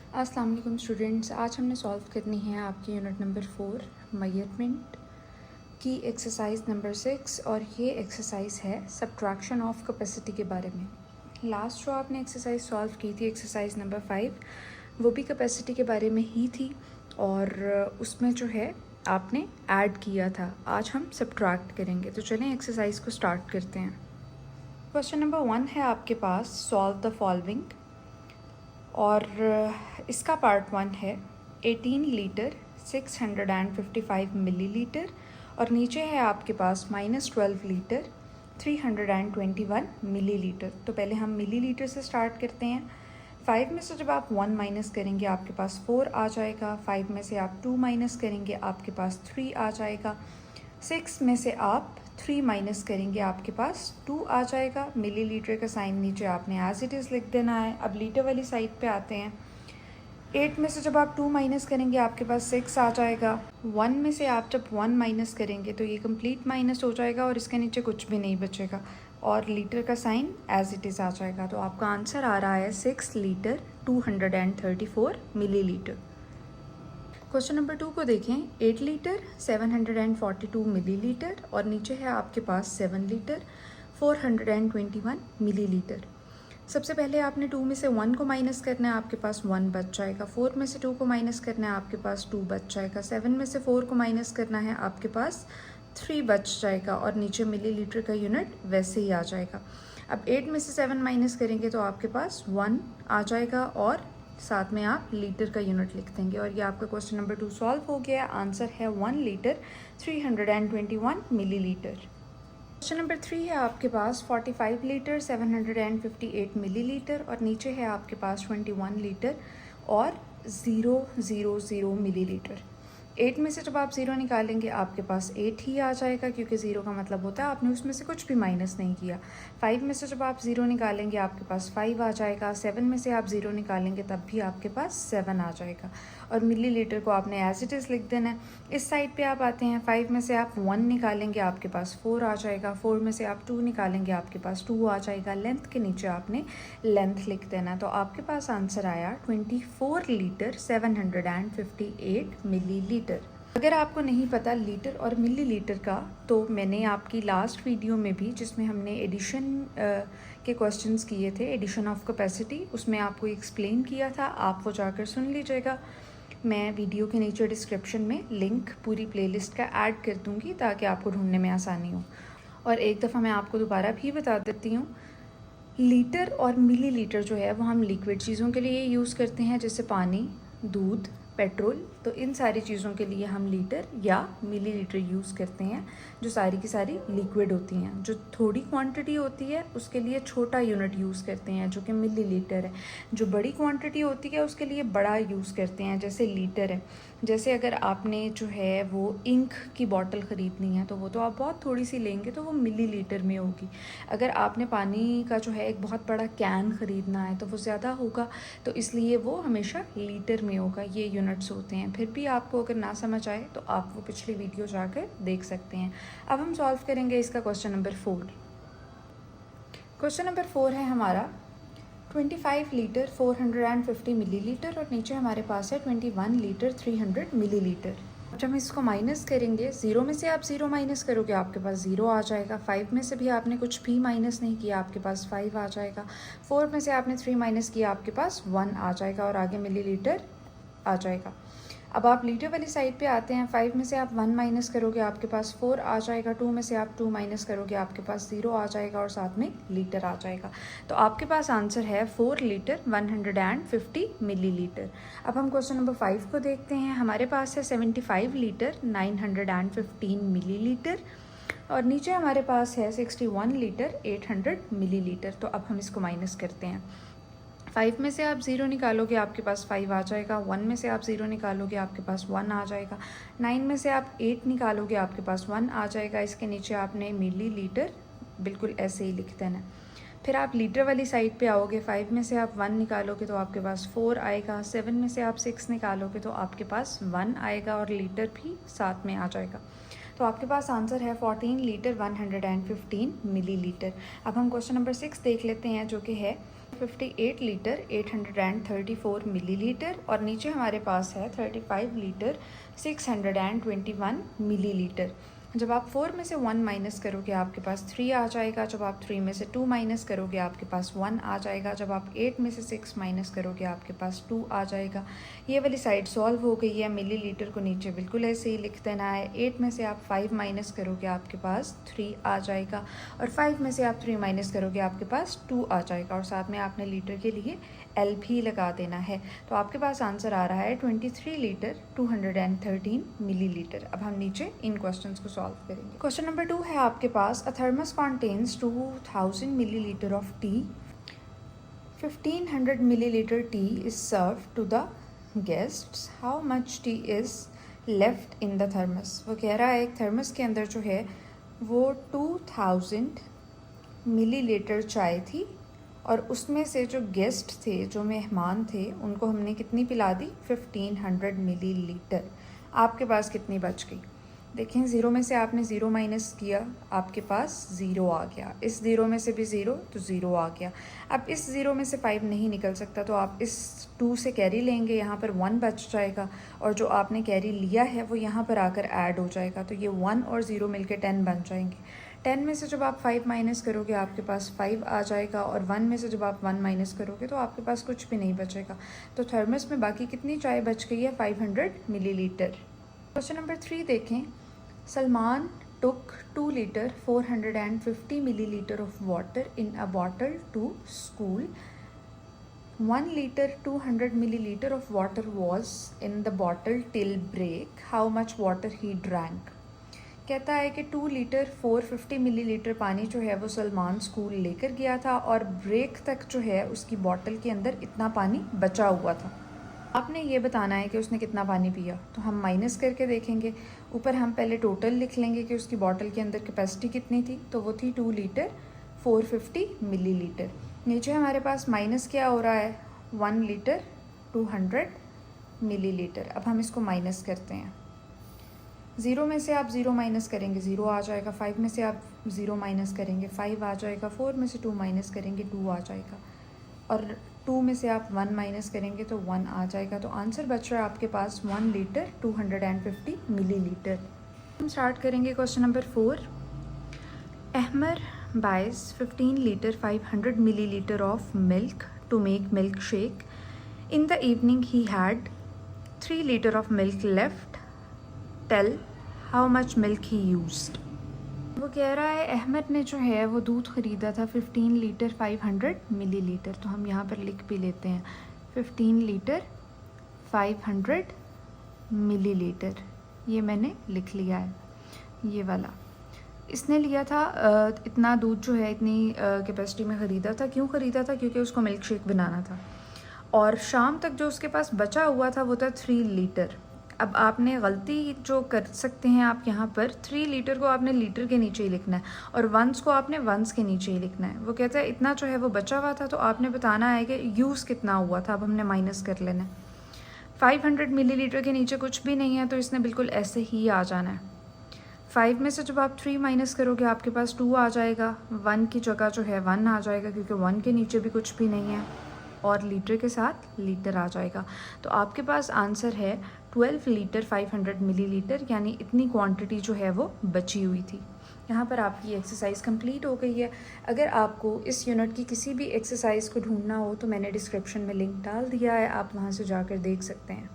अस्सलाम वालेकुम स्टूडेंट्स, आज हमने सॉल्व करनी है आपकी यूनिट नंबर 4 मेजरमेंट की एक्सरसाइज नंबर 6 और ये एक्सरसाइज है सब्ट्रैक्शन ऑफ कैपेसिटी के बारे में। लास्ट जो आपने एक्सरसाइज सॉल्व की थी एक्सरसाइज नंबर 5 वो भी कैपेसिटी के बारे में ही थी और उसमें जो है आपने ऐड किया था। आज हम सब्ट्रैक्ट करेंगे, तो चलें एक्सरसाइज को स्टार्ट करते हैं। क्वेश्चन नंबर 1 है आपके पास, सॉल्व द फॉलोइंग, और इसका पार्ट 1 है 18 लीटर 655 मिलीलीटर और नीचे है आपके पास -12 लीटर 321 मिलीलीटर। तो पहले हम मिलीलीटर से स्टार्ट करते हैं। 5 में से जब आप 1 माइनस करेंगे आपके पास 4 आ जाएगा। 5 में से आप 2 माइनस करेंगे आपके पास 3 आ जाएगा। 6 में से आप 3 माइनस करेंगे आपके पास 2 आ जाएगा। मिलीलीटर का साइन नीचे आपने एज इट इज़ लिख देना है। अब लीटर वाली साइड पे आते हैं। 8 में से जब आप 2 माइनस करेंगे आपके पास 6 आ जाएगा। 1 में से आप जब 1 माइनस करेंगे तो ये कंप्लीट माइनस हो जाएगा और इसके नीचे कुछ भी नहीं बचेगा और लीटर का साइन एज इट इज़ आ जाएगा। तो आपका आंसर आ रहा है 6 लीटर 234 मिलीलीटर। क्वेश्चन नंबर 2 को देखें। 8 लीटर 742 मिलीलीटर और नीचे है आपके पास 7 लीटर 421 मिलीलीटर। सबसे पहले आपने 2 में से 1 को माइनस करना है, आपके पास 1 बच जाएगा। 4 में से 2 को माइनस करना है, आपके पास 2 बच जाएगा। 7 में से 4 को माइनस करना है, आपके पास 3 बच जाएगा और नीचे मिलीलीटर का यूनिट वैसे ही आ जाएगा। अब 8 में से 7 माइनस करेंगे तो आपके पास 1 आ जाएगा और साथ में आप लीटर का यूनिट लिख देंगे और ये आपका क्वेश्चन नंबर 2 सॉल्व हो गया। आंसर है 1 लीटर 321 मिलीलीटर। क्वेश्चन नंबर 3 है आपके पास 45 लीटर 758 मिलीलीटर और नीचे है आपके पास 21 लीटर और 000 मिलीलीटर। 8 में से जब आप 0 निकालेंगे आपके पास 8 ही आ जाएगा क्योंकि 0 का मतलब होता है आपने उसमें से कुछ भी माइनस नहीं किया। 5 में से जब आप 0 निकालेंगे आपके पास 5 आ जाएगा। 7 में से आप 0 निकालेंगे तब भी आपके पास 7 आ जाएगा और मिलीलीटर को आपने एज इट इज़ लिख देना है। इस साइड पे आप आते हैं। 5 में से आप 1 निकालेंगे आपके पास 4 आ जाएगा। 4 में से आप 2 निकालेंगे आपके पास 2 आ जाएगा। लेंथ के नीचे आपने लेंथ लिख देना है। तो आपके पास आंसर आया 24 लीटर 758 मिलीलीटर। अगर आपको नहीं पता लीटर और मिलीलीटर का, तो मैंने आपकी लास्ट वीडियो में भी, जिसमें हमने एडिशन के क्वेश्चंस किए थे, एडिशन ऑफ कैपेसिटी, उसमें आपको एक्सप्लेन किया था। आप वो जाकर सुन लीजिएगा। मैं वीडियो के नीचे डिस्क्रिप्शन में लिंक पूरी प्लेलिस्ट का ऐड कर दूँगी ताकि आपको ढूंढने में आसानी हो। और एक दफ़ा मैं आपको दोबारा भी बता देती हूँ, लीटर और मिलीलीटर जो है वो हम लिक्विड चीज़ों के लिए यूज़ करते हैं, जैसे पानी, दूध, पेट्रोल। तो इन सारी चीज़ों के लिए हम लीटर या मिलीलीटर यूज़ करते हैं, जो सारी की सारी लिक्विड होती हैं। जो थोड़ी क्वांटिटी होती है उसके लिए छोटा यूनिट यूज़ करते हैं जो कि मिलीलीटर है। जो बड़ी क्वांटिटी होती है उसके लिए बड़ा यूज़ करते हैं, जैसे लीटर है। जैसे अगर आपने जो है वो इंक की बॉटल ख़रीदनी है तो वो तो आप बहुत थोड़ी सी लेंगे तो वो मिलीलीटर में होगी। अगर आपने पानी का जो है एक बहुत बड़ा कैन ख़रीदना है तो वो ज़्यादा होगा, तो इसलिए वो हमेशा लीटर में होगा। ये यूनिट्स होते हैं। फिर भी आपको अगर ना समझ आए तो आप वो पिछली वीडियो जाकर देख सकते हैं। अब हम सॉल्व करेंगे इसका क्वेश्चन नंबर 4। क्वेश्चन नंबर 4 है हमारा 25 लीटर 450 मिलीलीटर और नीचे हमारे पास है 21 लीटर 300 मिलीलीटर। जब हम इसको माइनस करेंगे, 0 में से आप 0 माइनस करोगे आपके पास 0 आ जाएगा। 5 में से भी आपने कुछ भी माइनस नहीं किया, आपके पास 5 आ जाएगा। 4 में से आपने 3 माइनस किया, आपके पास 1 आ जाएगा और आगे मिलीलीटर आ जाएगा। अब आप लीटर वाली साइड पे आते हैं। 5 में से आप 1 माइनस करोगे आपके पास 4 आ जाएगा। 2 में से आप 2 माइनस करोगे आपके पास 0 आ जाएगा और साथ में लीटर आ जाएगा। तो आपके पास आंसर है 4 लीटर 150 मिलीलीटर। अब हम क्वेश्चन नंबर 5 को देखते हैं। हमारे पास है 75 लीटर 915 मिलीलीटर और नीचे हमारे पास है 61 लीटर 800 मिलीलीटर। तो अब हम इसको माइनस करते हैं। 5 में से आप 0 निकालोगे आपके पास 5 आ जाएगा। 1 में से आप 0 निकालोगे आपके पास 1 आ जाएगा। 9 में से आप 8 निकालोगे आपके पास 1 आ जाएगा। इसके नीचे आपने मिलीलीटर बिल्कुल ऐसे ही लिख देना। फिर आप लीटर वाली साइड पे आओगे। 5 में से आप 1 निकालोगे तो आपके पास 4 आएगा। 7 में से आप 6 निकालोगे तो आपके पास 1 आएगा और लीटर भी साथ में आ जाएगा। तो आपके पास आंसर है 14 लीटर 115 मिलीलीटर। अब हम क्वेश्चन नंबर 6 देख लेते हैं, जो कि है 58 लीटर 834 मिलीलीटर और नीचे हमारे पास है 35 लीटर 621 मिलीलीटर। जब आप 4 में से 1 माइनस करोगे आपके पास 3 आ जाएगा। जब आप 3 में से 2 माइनस करोगे आपके पास 1 आ जाएगा। जब आप 8 में से 6 माइनस करोगे आपके पास 2 आ जाएगा। ये वाली साइड सॉल्व हो गई है। मिलीलीटर को नीचे बिल्कुल ऐसे ही लिख देना है। 8 में से आप 5 माइनस करोगे आपके पास 3 आ जाएगा और 5 में से आप 3 माइनस करोगे आपके पास 2 आ जाएगा और साथ में आपने लीटर के लिए एल भी लगा देना है। तो आपके पास आंसर आ रहा है 23 लीटर 213 मिलीलीटर। अब हम नीचे इन क्वेश्चंस को सॉल्व करेंगे। क्वेश्चन नंबर 2 है आपके पास, a thermos contains 2000 millilitre of tea, 1500 millilitre tea is serve to the guests, how much tea is left in the thermos. वो कह रहा है एक थर्मस के अंदर जो है वो 2000 मिलीलीटर चाय थी और उसमें से जो गेस्ट थे, जो मेहमान थे, उनको हमने कितनी पिला दी 1500 मिलीलीटर। आपके पास कितनी बच गई? देखें, ज़ीरो में से आपने ज़ीरो माइनस किया, आपके पास ज़ीरो आ गया। इस ज़ीरो में से भी ज़ीरो तो ज़ीरो आ गया। अब इस ज़ीरो में से 5 नहीं निकल सकता तो आप इस 2 से कैरी लेंगे, यहाँ पर 1 बच जाएगा और जो आपने कैरी लिया है वो यहाँ पर आकर ऐड हो जाएगा। तो ये 1 और 0 मिलकर 10 बन जाएंगे। 10 में से जब आप 5 माइनस करोगे आपके पास 5 आ जाएगा और 1 में से जब आप 1 माइनस करोगे तो आपके पास कुछ भी नहीं बचेगा। तो थर्मस में बाकी कितनी चाय बच गई है? 500 मिलीलीटर। क्वेश्चन नंबर 3 देखें, Salman took 2 liter 450 milliliter of water in a bottle to school. 1 liter 200 milliliter of water was in the bottle till break. How much water he drank? कहता है कि 2 लीटर 450 मिलीलीटर पानी जो है वो सलमान स्कूल लेकर गया था और ब्रेक तक जो है उसकी बॉटल के अंदर इतना पानी बचा हुआ था। आपने ये बताना है कि उसने कितना पानी पिया। तो हम माइनस करके देखेंगे। ऊपर हम पहले टोटल लिख लेंगे कि उसकी बॉटल के अंदर कैपेसिटी कितनी थी, तो वो थी 2 लीटर 450 मिलीलीटर। नीचे हमारे पास माइनस क्या हो रहा है? 1 लीटर 200 मिलीलीटर। अब हम इसको माइनस करते हैं। 0 में से आप 0 माइनस करेंगे 0 आ जाएगा। 5 में से आप 0 माइनस करेंगे 5 आ जाएगा। 4 में से 2 माइनस करेंगे 2 आ जाएगा और 2 में से आप 1 माइनस करेंगे तो 1 आ जाएगा। तो आंसर बच रहा है आपके पास 1 लीटर 250 मिलीलीटर। हम स्टार्ट करेंगे question number 4। Ahmar buys 15 litre 500 millilitre of milk to make milk shake. In the evening he had 3 litre of milk left. Tell how much milk he used. वो कह रहा है अहमद ने जो है वो दूध ख़रीदा था 15 लीटर 500 मिलीलीटर। तो हम यहाँ पर लिख भी लेते हैं 15 लीटर 500 मिलीलीटर। ये मैंने लिख लिया है, ये वाला। इसने लिया था इतना दूध जो है इतनी कैपेसिटी में ख़रीदा था। क्यों ख़रीदा था? क्योंकि उसको मिल्क शेक बनाना था और शाम तक जो उसके पास बचा हुआ था वो था 3 लीटर। अब आपने गलती जो कर सकते हैं आप यहाँ पर 3 लीटर को आपने लीटर के नीचे ही लिखना है और वंस को आपने वंस के नीचे ही लिखना है। वो कहता है इतना जो है वो बचा हुआ था तो आपने बताना है कि यूज़ कितना हुआ था। अब हमने माइनस कर लेना है। 500 मिलीलीटर के नीचे कुछ भी नहीं है तो इसने बिल्कुल ऐसे ही आ जाना है। 5 में से जब आप 3 माइनस करोगे आपके पास 2 आ जाएगा। 1 की जगह जो है 1 आ जाएगा क्योंकि 1 के नीचे भी कुछ भी नहीं है और लीटर के साथ लीटर आ जाएगा। तो आपके पास आंसर है 12 लीटर 500 मिलीलीटर, यानी इतनी क्वांटिटी जो है वो बची हुई थी। यहाँ पर आपकी एक्सरसाइज कंप्लीट हो गई है। अगर आपको इस यूनिट की किसी भी एक्सरसाइज को ढूंढना हो तो मैंने डिस्क्रिप्शन में लिंक डाल दिया है, आप वहाँ से जाकर देख सकते हैं।